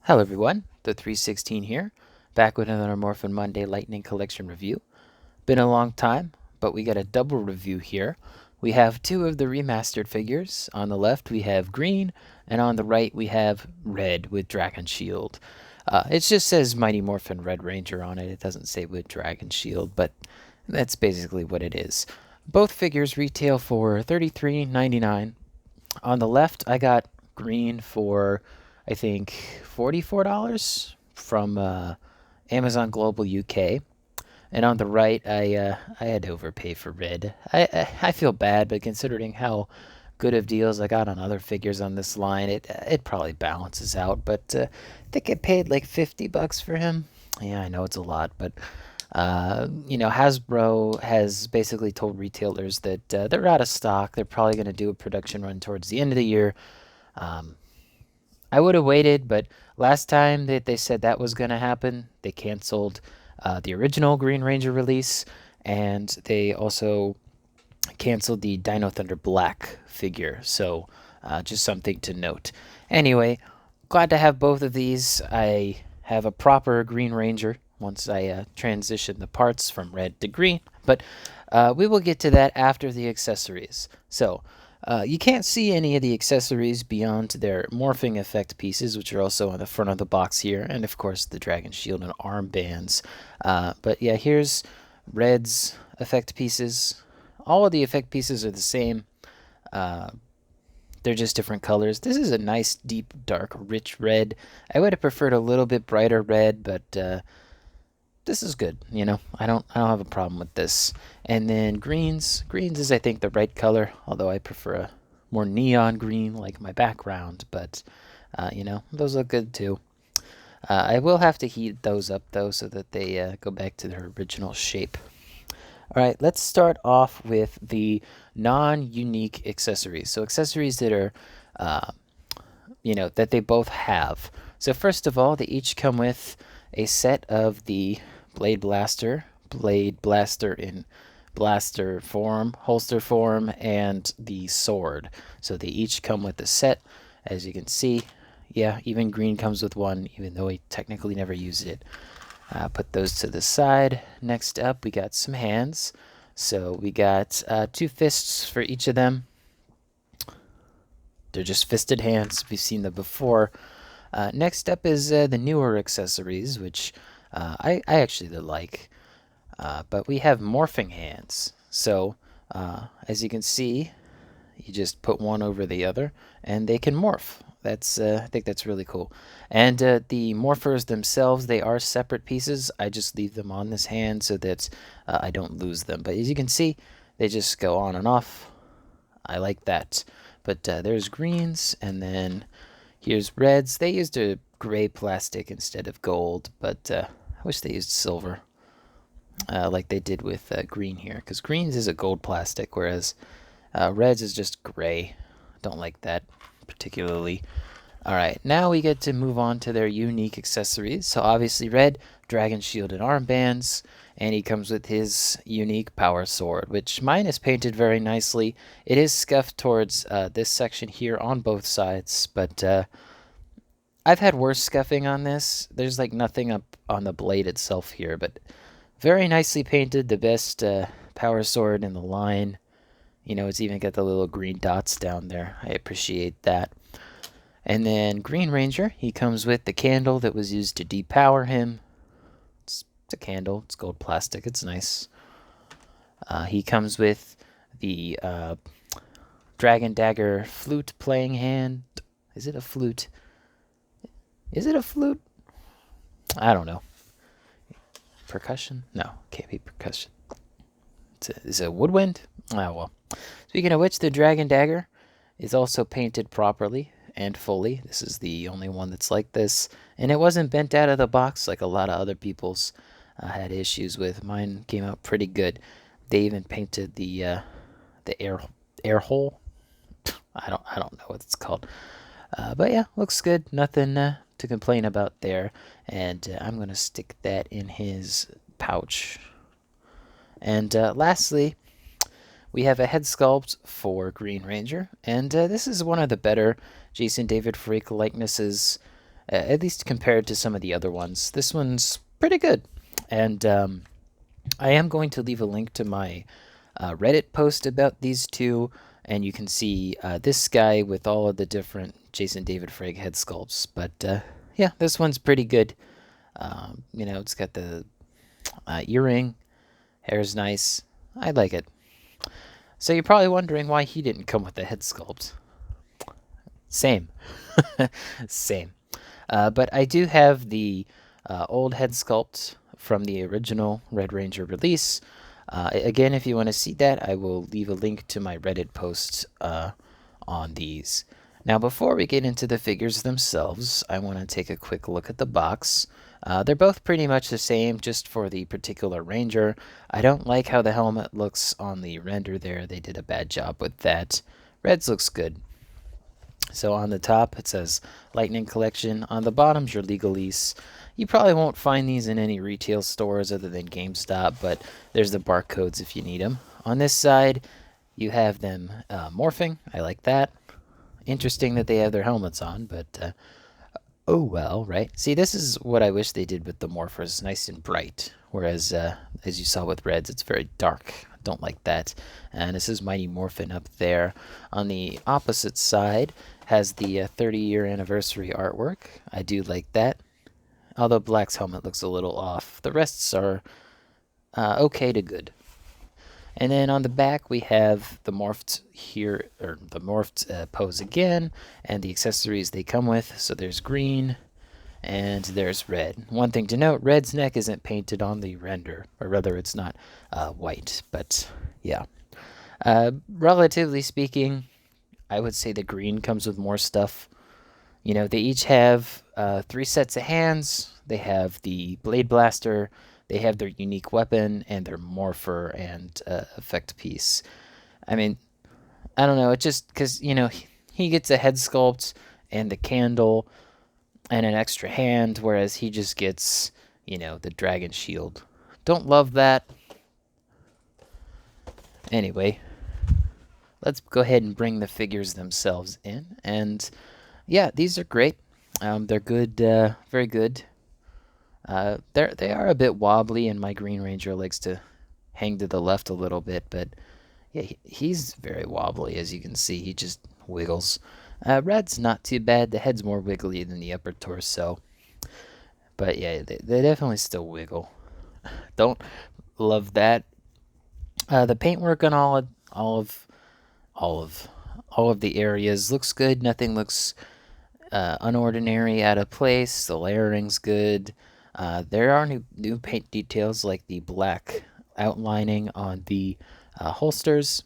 Hello everyone, the 316 here, back with another Morphin Monday Lightning Collection review. Been a long time, but we got a double review here. We have two of the remastered figures. On the left we have green, and on the right we have red with Dragon Shield. It just says Mighty Morphin Red Ranger on it. It doesn't say with Dragon Shield, but that's basically what it is. Both figures retail for $33.99. On the left, I got green for, I think, $44 from Amazon Global UK. And on the right, I had to overpay for red. I feel bad, but considering how good of deals I got on other figures on this line, it probably balances out. But I think I paid like $50 for him. Yeah, I know it's a lot, but Hasbro has basically told retailers that they're out of stock. They're probably going to do a production run towards the end of the year. Um, I would have waited, but last time that they said that was going to happen, they canceled the original Green Ranger release, and they also canceled the Dino Thunder Black figure. So just something to note. Anyway, glad to have both of these. I have a proper Green Ranger once I transition the parts from red to green, but we will get to that after the accessories. So you can't see any of the accessories beyond their morphing effect pieces, which are also on the front of the box here, and of course the Dragon Shield and armbands. But yeah, here's Red's effect pieces. All of the effect pieces are the same. Uh, they're just different colors. This is a nice, deep, dark, rich red. I would have preferred a little bit brighter red, but this is good. I don't have a problem with this. And then greens is I think the right color, although I prefer a more neon green like my background. But those look good too. I will have to heat those up though, so that they go back to their original shape. All right, let's start off with the non-unique accessories. So accessories that are, that they both have. So first of all, they each come with a set of the Blade Blaster in blaster form, holster form, and the sword. So they each come with a set, as you can see. Yeah, even green comes with one, even though he technically never used it. Put those to the side. Next up, we got some hands. So we got two fists for each of them. They're just fisted hands. We've seen them before. Next up is the newer accessories, which I actually like. But we have morphing hands. So as you can see, you just put one over the other, and they can morph. I think that's really cool. And the morphers themselves, they are separate pieces. I just leave them on this hand so that I don't lose them. But as you can see, they just go on and off. I like that. But there's greens, and then here's reds. They used a gray plastic instead of gold, but I wish they used silver. Like they did with green here, because greens is a gold plastic, whereas reds is just gray. Don't like that particularly. Alright, now we get to move on to their unique accessories. So obviously red, Dragon Shield and armbands, and he comes with his unique power sword, which mine is painted very nicely. It is scuffed towards this section here on both sides, but I've had worse scuffing on this. There's like nothing up on the blade itself here, but very nicely painted, the best power sword in the line. It's even got the little green dots down there. I appreciate that. And then Green Ranger, he comes with the candle that was used to depower him. It's a candle. It's gold plastic. It's nice. He comes with the Dragon Dagger flute playing hand. Is it a flute? Is it a flute? I don't know. Percussion? No, can't be percussion. Is it a woodwind? Oh, well. Speaking of which, the Dragon Dagger is also painted properly and fully. This is the only one that's like this. And it wasn't bent out of the box like a lot of other people's had issues with. Mine came out pretty good. They even painted the air hole. I don't know what it's called. But yeah, looks good. Nothing to complain about there. And I'm going to stick that in his pouch. And lastly, we have a head sculpt for Green Ranger, and this is one of the better Jason David Fricke likenesses. at least compared to some of the other ones. This one's pretty good. And I am going to leave a link to my Reddit post about these two, and you can see this guy with all of the different Jason David Frigg head sculpts. But yeah, this one's pretty good. It's got the earring, hair's nice. I like it. So you're probably wondering why he didn't come with the head sculpt. Same. Same. But I do have the old head sculpt from the original Red Ranger release. Again, if you want to see that, I will leave a link to my Reddit post on these. Now, before we get into the figures themselves, I want to take a quick look at the box. They're both pretty much the same, just for the particular Ranger. I don't like how the helmet looks on the render there. They did a bad job with that. Red's looks good. So on the top, it says Lightning Collection. On the bottom's your legalese. You probably won't find these in any retail stores other than GameStop, but there's the barcodes if you need them. On this side, you have them morphing. I like that. Interesting that they have their helmets on, but oh well, right? See, this is what I wish they did with the morphers, nice and bright. Whereas, as you saw with Reds, it's very dark. Don't like that. And this is Mighty Morphin up there. On the opposite side has the 30-year anniversary artwork. I do like that. Although Black's helmet looks a little off. The rests are okay to good. And then on the back we have the morphed here, or the morphed pose again, and the accessories they come with. So there's green, and there's red. One thing to note, Red's neck isn't painted on the render, or rather it's not white, but yeah. Relatively speaking, I would say the green comes with more stuff. You know, they each have 3 sets of hands. They have the Blade Blaster, they have their unique weapon, and their morpher and effect piece. I mean, I don't know, it just, because, you know, he gets a head sculpt and the candle and an extra hand, whereas he just gets, you know, the dragon shield. Don't love that. Anyway, let's go ahead and bring the figures themselves in. And yeah, these are great. They're good, very good. They are a bit wobbly, and my Green Ranger likes to hang to the left a little bit, but yeah, he's very wobbly, as you can see. He just wiggles. Red's not too bad. The head's more wiggly than the upper torso. But yeah, they definitely still wiggle. Don't love that. The paintwork on all of the areas looks good. Nothing looks unordinary, out of place. The layering's good. There are new paint details, like the black outlining on the holsters.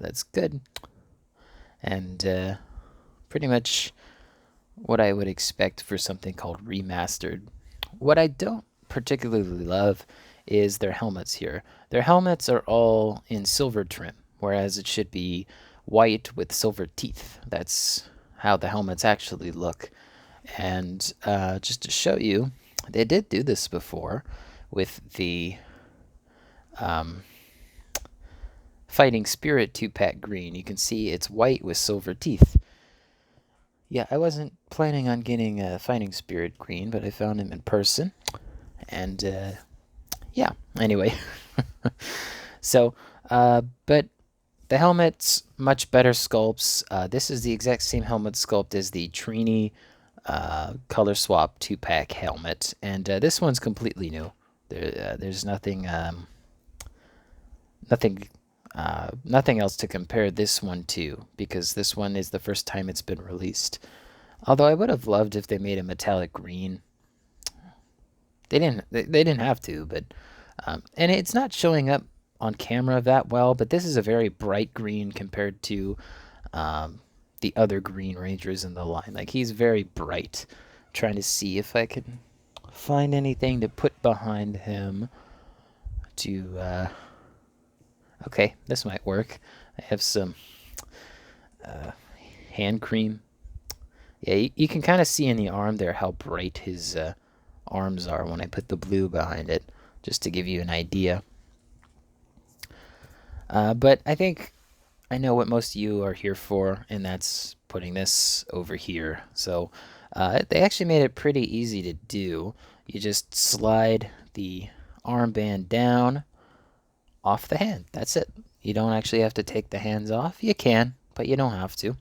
That's good. And pretty much what I would expect for something called Remastered. What I don't particularly love is their helmets here. Their helmets are all in silver trim, whereas it should be white with silver teeth. That's how the helmets actually look. And just to show you, they did do this before with the Fighting Spirit 2-pack green. You can see it's white with silver teeth. Yeah, I wasn't planning on getting a Fighting Spirit green, but I found him in person. And yeah, anyway. So, but the helmet's much better sculpts. This is the exact same helmet sculpt as the Trini color swap 2-pack helmet, and this one's completely new. There's nothing else to compare this one to, because this one is the first time it's been released. Although I would have loved if they made a metallic green. They didn't have to, but and it's not showing up on camera that well, but this is a very bright green compared to the other Green Rangers in the line. Like, he's very bright. Trying to see if I can find anything to put behind him to okay, this might work. I have some hand cream. Yeah, you can kind of see in the arm there how bright his arms are when I put the blue behind it, just to give you an idea. But I think I know what most of you are here for, and that's putting this over here. So They actually made it pretty easy to do. You just slide the armband down off the hand. That's it. You don't actually have to take the hands off. You can, but you don't have to.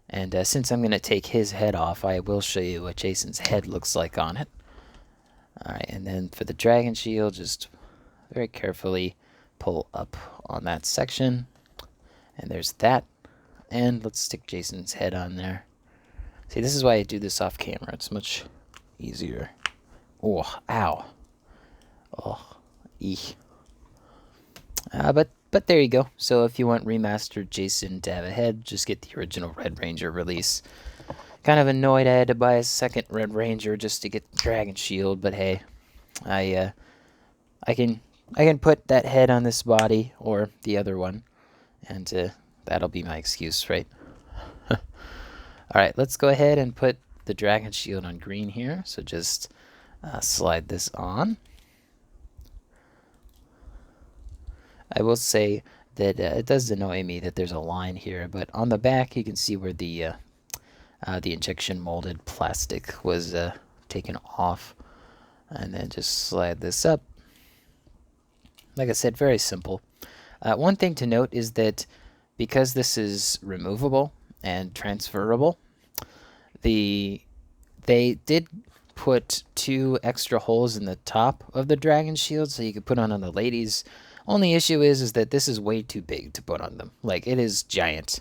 And since I'm going to take his head off, I will show you what Jason's head looks like on it. Alright, and then for the dragon shield, just very carefully pull up on that section. And there's that. And let's stick Jason's head on there. See, this is why I do this off camera. It's much easier. Oh, ow. Oh, eek. But there you go. So if you want Remastered Jason to have a head, just get the original Red Ranger release. Kind of annoyed I had to buy a second Red Ranger just to get the Dragon Shield, but hey, I can put that head on this body or the other one, and that'll be my excuse, right? All right, let's go ahead and put the Dragon Shield on green here. So just slide this on. I will say that it does annoy me that there's a line here, but on the back you can see where the injection molded plastic was taken off. And then just slide this up. Like I said, very simple. One thing to note is that because this is removable and transferable, they did put 2 extra holes in the top of the dragon shield so you could put on the ladies. Only issue is that this is way too big to put on them. Like, it is giant.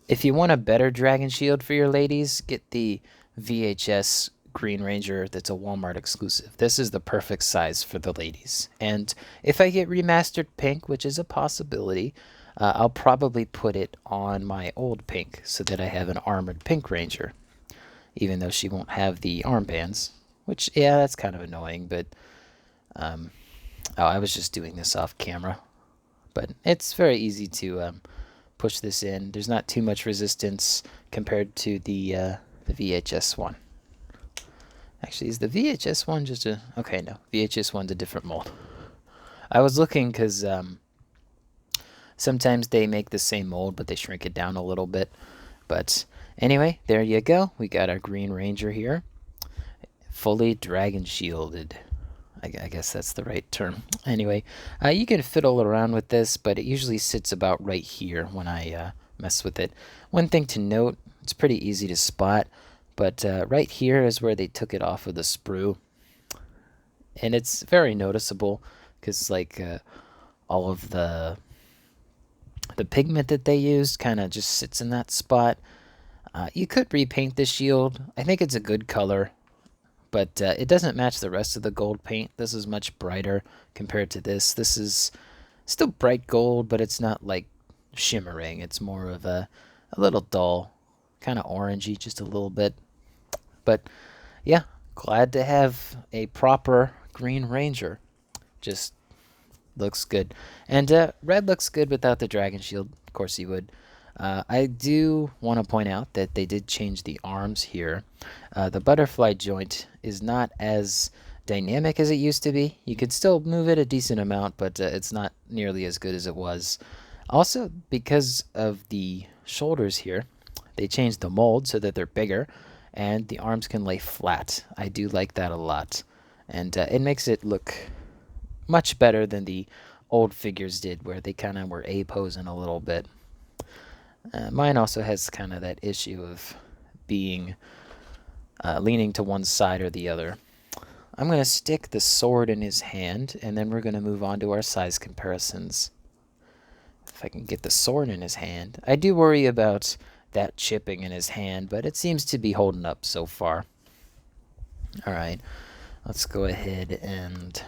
If you want a better dragon shield for your ladies, get the VHS Green Ranger that's a Walmart exclusive. This is the perfect size for the ladies. And if I get remastered pink, which is a possibility, I'll probably put it on my old pink so that I have an armored pink ranger, even though she won't have the armbands, which, yeah, that's kind of annoying, but oh, I was just doing this off camera. But it's very easy to push this in. There's not too much resistance compared to the VHS one. Actually, is the VHS one just a... Okay, no. VHS one's a different mold. I was looking because sometimes they make the same mold, but they shrink it down a little bit. But anyway, there you go. We got our Green Ranger here. Fully dragon shielded. I guess that's the right term. Anyway, you can fiddle around with this, but it usually sits about right here when I mess with it. One thing to note, it's pretty easy to spot, but right here is where they took it off of the sprue. And it's very noticeable because like all of the pigment that they used kind of just sits in that spot. You could repaint the shield. I think it's a good color, but it doesn't match the rest of the gold paint. This is much brighter compared to this. This is still bright gold, but it's not like shimmering. It's more of a little dull, kind of orangey, just a little bit. But yeah, glad to have a proper Green Ranger. Just looks good. And red looks good without the dragon shield. Of course he would. I do want to point out that they did change the arms here. The butterfly joint is not as dynamic as it used to be. You could still move it a decent amount, but it's not nearly as good as it was. Also, because of the shoulders here, they changed the mold so that they're bigger, and the arms can lay flat. I do like that a lot. And it makes it look much better than the old figures did, where they kind of were A-posing a little bit. Mine also has kind of that issue of being leaning to one side or the other. I'm going to stick the sword in his hand, and then we're going to move on to our size comparisons. If I can get the sword in his hand. I do worry about that chipping in his hand, but it seems to be holding up so far. Alright, let's go ahead and...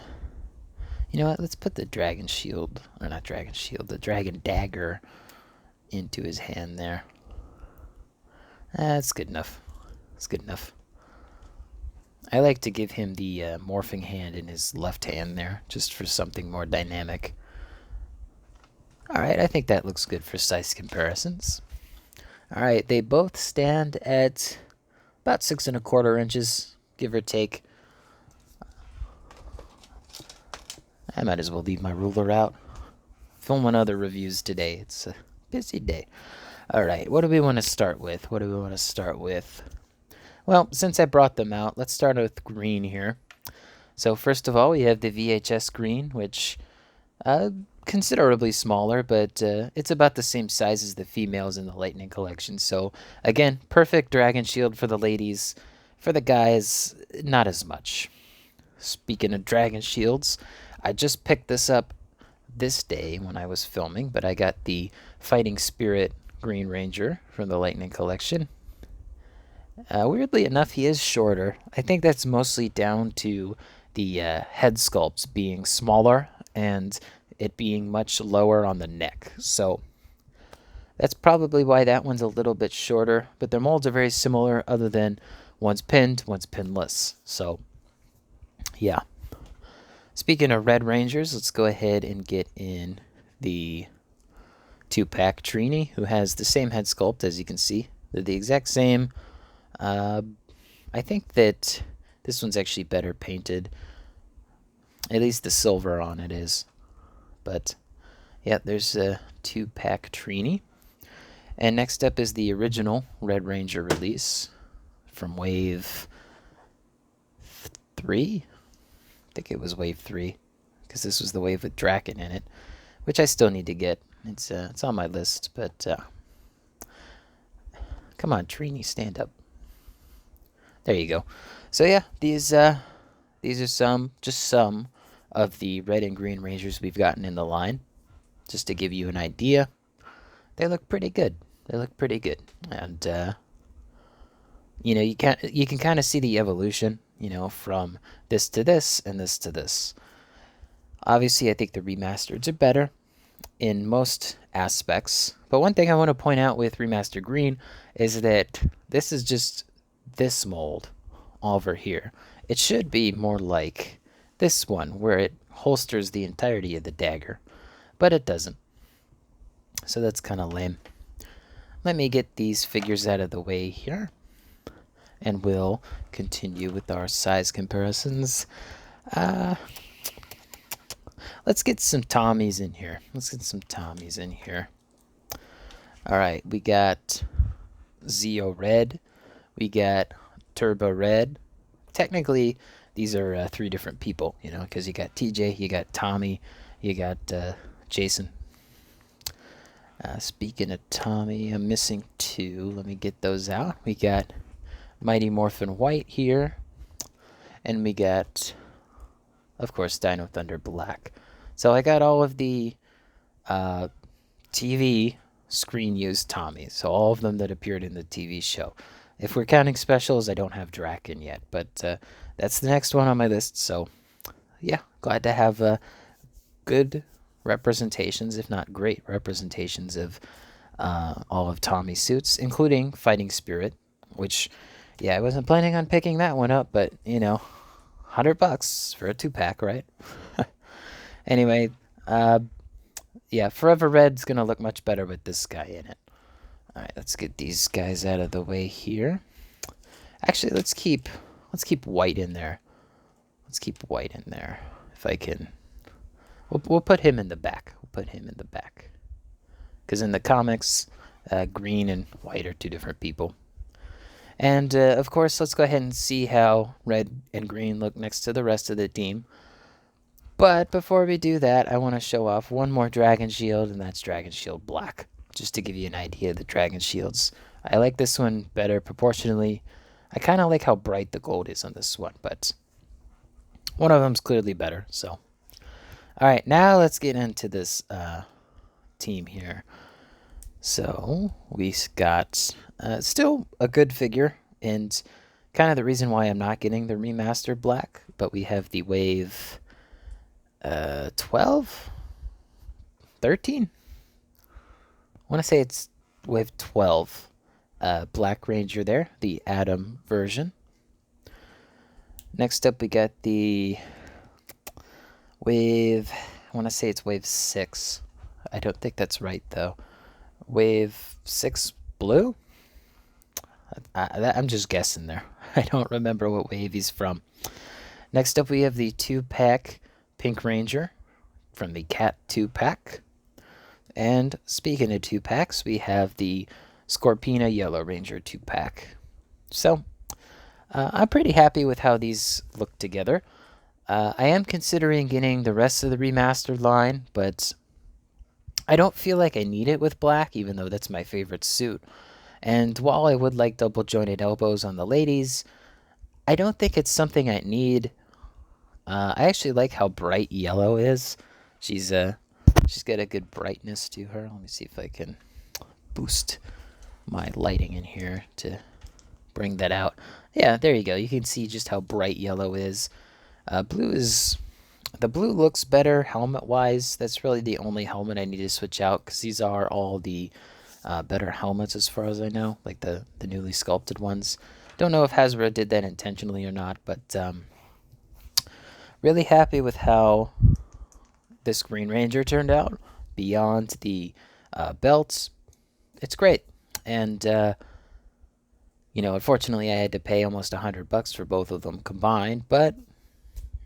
You know what, let's put the dragon shield, or not dragon shield, the dragon dagger into his hand there. That's good enough. That's good enough. I like to give him the morphing hand in his left hand there, just for something more dynamic. Alright, I think that looks good for size comparisons. Alright, they both stand at about 6 1/4 inches, give or take. I might as well leave my ruler out. Filming other reviews today. It's a busy day. All right, what do we want to start with? What do we want to start with? Well, since I brought them out, let's start with green here. So first of all, we have the VHS green, which considerably smaller, but it's about the same size as the females in the Lightning collection. So again, perfect dragon shield for the ladies. For the guys, not as much. Speaking of dragon shields, I just picked this up this day when I was filming, but I got the Fighting Spirit Green Ranger from the Lightning collection. Weirdly enough, he is shorter. I think that's mostly down to the head sculpts being smaller and it being much lower on the neck. So that's probably why that one's a little bit shorter, but their molds are very similar other than one's pinned, one's pinless. So yeah. Speaking of Red Rangers, let's go ahead and get in the 2-pack Trini, who has the same head sculpt as you can see. They're the exact same. I think that this one's actually better painted. At least the silver on it is. But yeah, there's a 2-pack Trini. And next up is the original Red Ranger release from Wave 3. I think it was Wave 3, because this was the wave with Draken in it, which I still need to get. It's on my list, but come on, Trini, stand up. There you go. So yeah, these are just some of the red and green Rangers we've gotten in the line. Just to give you an idea, they look pretty good. They look pretty good, and you know, you can kind of see the evolution, you know, from this to this and this to this. Obviously, I think the remasters are better in most aspects. But one thing I want to point out with Remastered Green is that this is just this mold over here. It should be more like this one, where it holsters the entirety of the dagger, but it doesn't. So that's kind of lame. Let me get these figures out of the way here, and we'll continue with our size comparisons. Let's get some Tommies in here. All right, we got Zeo Red. We got Turbo Red. Technically, these are 3 different people, you know, because you got TJ, you got Tommy, you got Jason. Speaking of Tommy, I'm missing 2. Let me get those out. We got Mighty Morphin White here. And we got, of course, Dino Thunder Black. So I got all of the TV screen used Tommies. So all of them that appeared in the TV show. If we're counting specials, I don't have Draken yet. But that's the next one on my list. So yeah, glad to have good representations, if not great representations, of all of Tommy's suits, including Fighting Spirit, which, yeah, I wasn't planning on picking that one up, but, you know, $100 for a 2-pack, right? Anyway, yeah, Forever Red's gonna look much better with this guy in it. All right, let's get these guys out of the way here. Actually, let's keep White in there. Let's keep White in there, if I can. We'll put him in the back. Because in the comics, Green and White are 2 different people. And, of course, let's go ahead and see how Red and Green look next to the rest of the team. But before we do that, I want to show off one more Dragon Shield, and that's Dragon Shield Black. Just to give you an idea of the Dragon Shields. I like this one better proportionally. I kind of like how bright the gold is on this one, but one of them's clearly better, so. Alright, now let's get into this team here. So, we got still a good figure, and kind of the reason why I'm not getting the Remastered Black, but we have the Wave 12? 13? I want to say it's Wave 12 Black Ranger there, the Atom version. Next up, we got the Wave, I want to say it's Wave 6. I don't think that's right, though. Wave 6 Blue? I'm just guessing there. I don't remember what wave he's from. Next up, we have the 2-pack Pink Ranger from the Cat 2-pack. And speaking of 2-packs, we have the Scorpina Yellow Ranger 2-pack. So, I'm pretty happy with how these look together. I am considering getting the rest of the remastered line, but I don't feel like I need it with black, even though that's my favorite suit. And while I would like double jointed elbows on the ladies, I don't think it's something I need. I actually like how bright yellow is. She's got a good brightness to her. Let me see if I can boost my lighting in here to bring that out. Yeah, there you go. You can see just how bright yellow is. The blue looks better helmet-wise. That's really the only helmet I need to switch out, because these are all the better helmets as far as I know, like the newly sculpted ones. Don't know if Hasbro did that intentionally or not, but really happy with how this Green Ranger turned out. Beyond the belts, it's great. And unfortunately, I had to pay almost $100 for both of them combined, but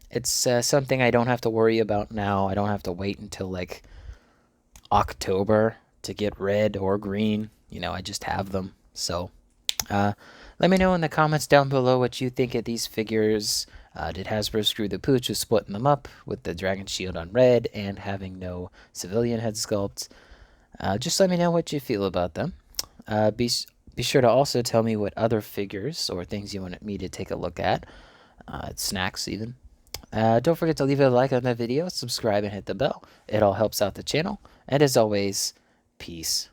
it's something I don't have to worry about now. I don't have to wait until like October to get red or green. I just have them. So let me know in the comments down below what you think of these figures. Did Hasbro screw the pooch with splitting them up with the dragon shield on red and having no civilian head sculpts? Just let me know what you feel about them. Be sure to also tell me what other figures or things you want me to take a look at. Snacks even. Don't forget to leave a like on the video, subscribe, and hit the bell. It all helps out the channel. And as always, peace.